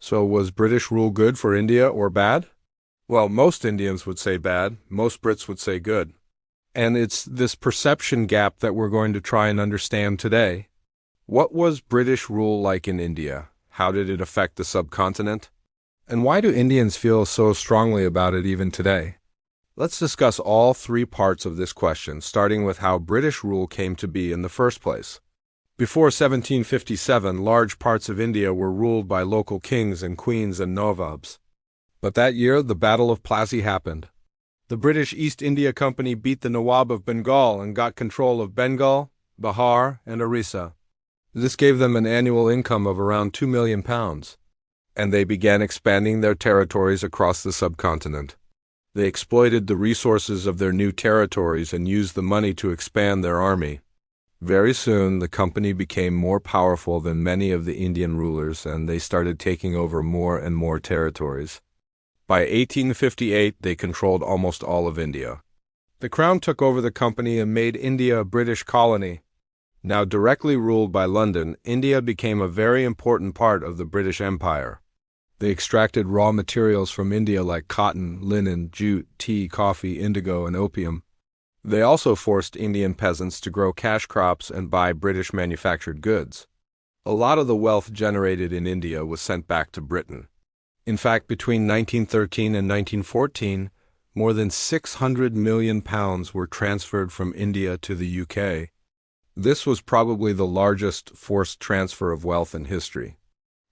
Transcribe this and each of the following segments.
So was British rule good for India or bad? Well, most Indians would say bad, most Brits would say good. And it's this perception gap that we're going to try and understand today. What was British rule like in India? How did it affect the subcontinent? And why do Indians feel so strongly about it even today? Let's discuss all three parts of this question, starting with how British rule came to be in the first place. Before 1757, large parts of India were ruled by local kings and queens and nawabs. But that year, the Battle of Plassey happened. The British East India Company beat the Nawab of Bengal and got control of Bengal, Bihar, and Orissa. This gave them an annual income of around £2 million, and they began expanding their territories across the subcontinent. They exploited the resources of their new territories and used the money to expand their army. Very soon, the company became more powerful than many of the Indian rulers, and they started taking over more and more territories. By 1858, they controlled almost all of India. The Crown took over the company and made India a British colony. Now directly ruled by London, India became a very important part of the British Empire. They extracted raw materials from India like cotton, linen, jute, tea, coffee, indigo, and opium. They also forced Indian peasants to grow cash crops and buy British manufactured goods. A lot of the wealth generated in India was sent back to Britain. In fact, between 1913 and 1914, more than £600 million were transferred from India to the UK. This was probably the largest forced transfer of wealth in history.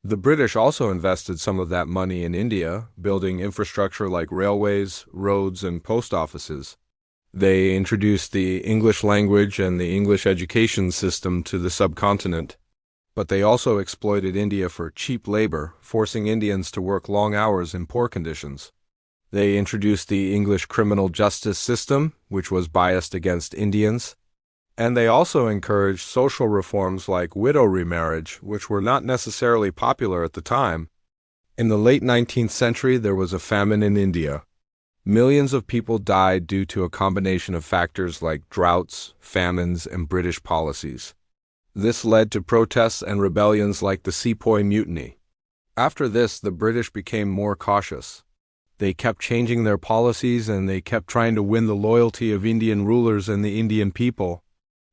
The British also invested some of that money in India, building infrastructure like railways, roads, and post offices. They introduced the English language and the English education system to the subcontinent. But they also exploited India for cheap labor, forcing Indians to work long hours in poor conditions. They introduced the English criminal justice system, which was biased against Indians. And they also encouraged social reforms like widow remarriage, which were not necessarily popular at the time. In the late 19th century, there was a famine in India. Millions of people died due to a combination of factors like droughts, famines, and British policies. This led to protests and rebellions like the Sepoy Mutiny. After this, the British became more cautious. They kept changing their policies and they kept trying to win the loyalty of Indian rulers and the Indian people.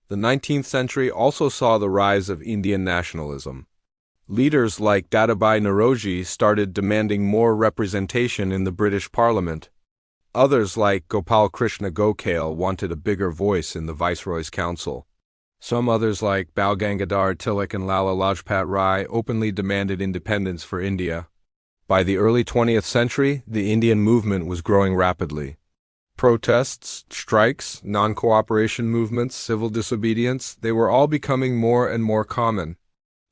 The 19th century also saw the rise of Indian nationalism. Leaders like Dadabhai Naoroji started demanding more representation in the British Parliament. Others like Gopal Krishna Gokhale wanted a bigger voice in the Viceroy's Council. Some others like Bal Gangadhar Tilak and Lala Lajpat Rai openly demanded independence for India. By the early 20th century, the Indian movement was growing rapidly. Protests, strikes, non-cooperation movements, civil disobedience, they were all becoming more and more common.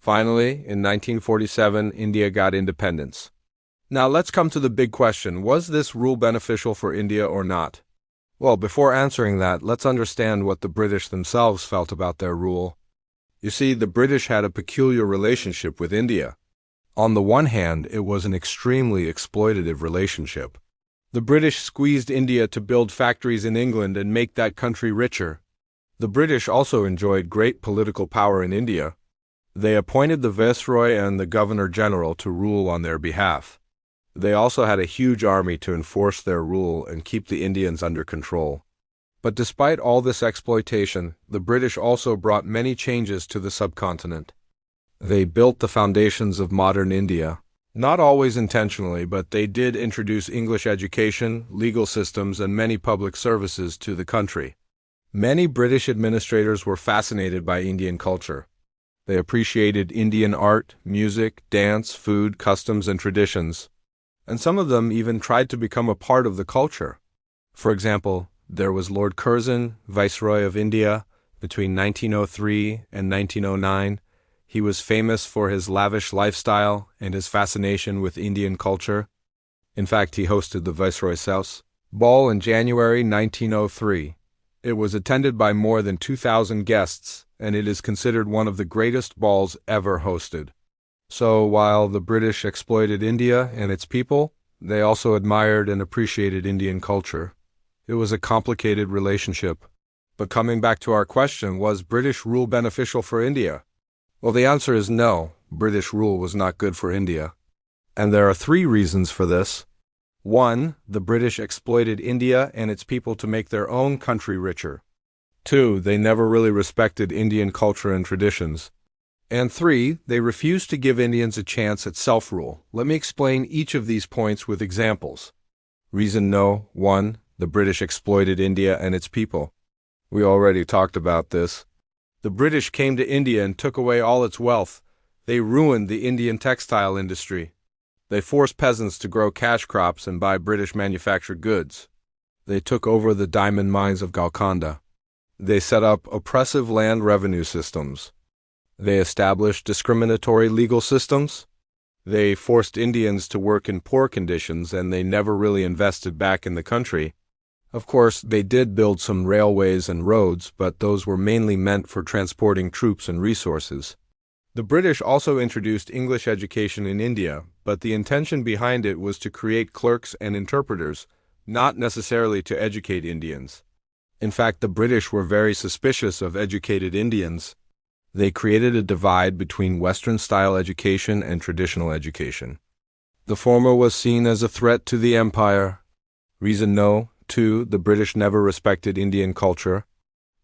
Finally, in 1947, India got independence. Now let's come to the big question, was this rule beneficial for India or not? Well, before answering that, let's understand what the British themselves felt about their rule. You see, the British had a peculiar relationship with India. On the one hand, it was an extremely exploitative relationship. The British squeezed India to build factories in England and make that country richer. The British also enjoyed great political power in India. They appointed the Viceroy and the Governor-General to rule on their behalf. They also had a huge army to enforce their rule and keep the Indians under control. But despite all this exploitation, the British also brought many changes to the subcontinent. They built the foundations of modern India. Not always intentionally, but they did introduce English education, legal systems, and many public services to the country. Many British administrators were fascinated by Indian culture. They appreciated Indian art, music, dance, food, customs, and traditions. And some of them even tried to become a part of the culture. For example, there was Lord Curzon, Viceroy of India, between 1903 and 1909. He was famous for his lavish lifestyle and his fascination with Indian culture. In fact, he hosted the Viceroy's House ball in January 1903. It was attended by more than 2,000 guests, and it is considered one of the greatest balls ever hosted. So while the British exploited India and its people, they also admired and appreciated Indian culture. It was a complicated relationship. But coming back to our question, was British rule beneficial for India? Well, the answer is no. British rule was not good for India. And there are three reasons for this. 1. The British exploited India and its people to make their own country richer. 2. They never really respected Indian culture and traditions. And 3. They refused to give Indians a chance at self-rule. Let me explain each of these points with examples. Reason no. 1. The British exploited India and its people. We already talked about this. The British came to India and took away all its wealth. They ruined the Indian textile industry. They forced peasants to grow cash crops and buy British manufactured goods. They took over the diamond mines of Golconda. They set up oppressive land revenue systems. They established discriminatory legal systems. They forced Indians to work in poor conditions, and they never really invested back in the country. Of course, they did build some railways and roads, but those were mainly meant for transporting troops and resources. The British also introduced English education in India, but the intention behind it was to create clerks and interpreters, not necessarily to educate Indians. In fact, the British were very suspicious of educated Indians. They created a divide between Western-style education and traditional education. The former was seen as a threat to the empire. Reason no. 2. The British never respected Indian culture.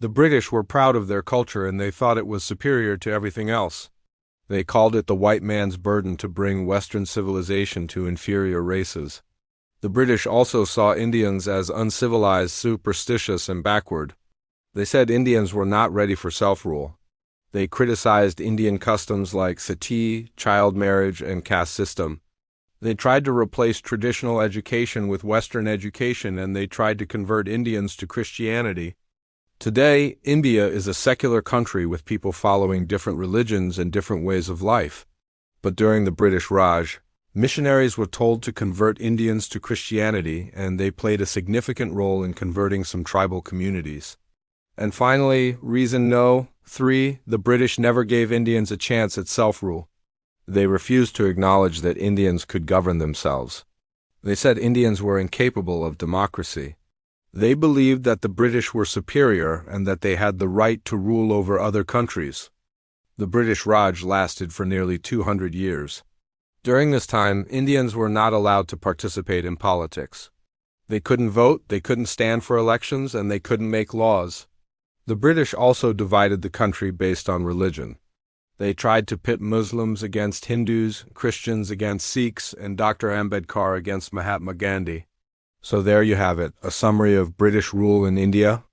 The British were proud of their culture and they thought it was superior to everything else. They called it the white man's burden to bring Western civilization to inferior races. The British also saw Indians as uncivilized, superstitious, and backward. They said Indians were not ready for self-rule. They criticized Indian customs like sati, child marriage, and caste system. They tried to replace traditional education with Western education, and they tried to convert Indians to Christianity. Today, India is a secular country with people following different religions and different ways of life. But during the British Raj, missionaries were told to convert Indians to Christianity, and they played a significant role in converting some tribal communities. And finally, reason no. 3. The British never gave Indians a chance at self-rule. They refused to acknowledge that Indians could govern themselves. They said Indians were incapable of democracy. They believed that the British were superior and that they had the right to rule over other countries. The British Raj lasted for nearly 200 years. During this time, Indians were not allowed to participate in politics. They couldn't vote, they couldn't stand for elections, and they couldn't make laws. The British also divided the country based on religion. They tried to pit Muslims against Hindus, Christians against Sikhs, and Dr. Ambedkar against Mahatma Gandhi. So there you have it, a summary of British rule in India.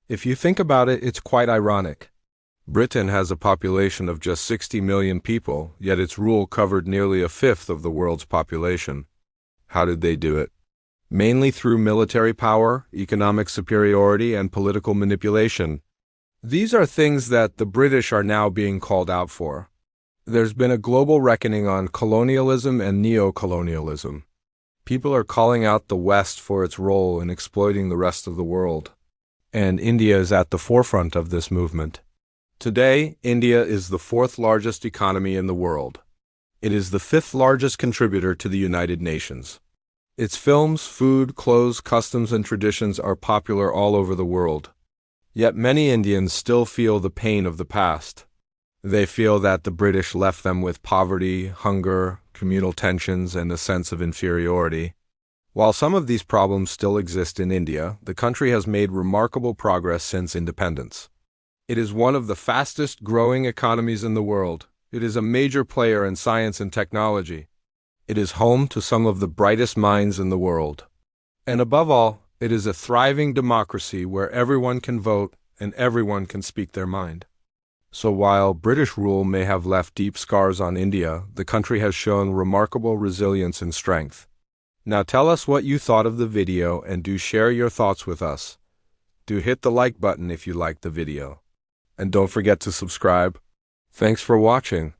If you think about it, it's quite ironic. Britain has a population of just 60 million people, yet its rule covered nearly a fifth of the world's population. How did they do it? Mainly through military power, economic superiority, and political manipulation. These are things that the British are now being called out for. There's been a global reckoning on colonialism and neo-colonialism. People are calling out the West for its role in exploiting the rest of the world. And India is at the forefront of this movement. Today, India is the fourth largest economy in the world. It is the fifth largest contributor to the United Nations. Its films, food, clothes, customs, and traditions are popular all over the world. Yet many Indians still feel the pain of the past. They feel that the British left them with poverty, hunger, communal tensions, and a sense of inferiority. While some of these problems still exist in India, the country has made remarkable progress since independence. It is one of the fastest growing economies in the world. It is a major player in science and technology. It is home to some of the brightest minds in the world. And above all, it is a thriving democracy where everyone can vote and everyone can speak their mind. So while British rule may have left deep scars on India, the country has shown remarkable resilience and strength. Now tell us what you thought of the video and do share your thoughts with us. Do hit the like button if you liked the video. And don't forget to subscribe. Thanks for watching.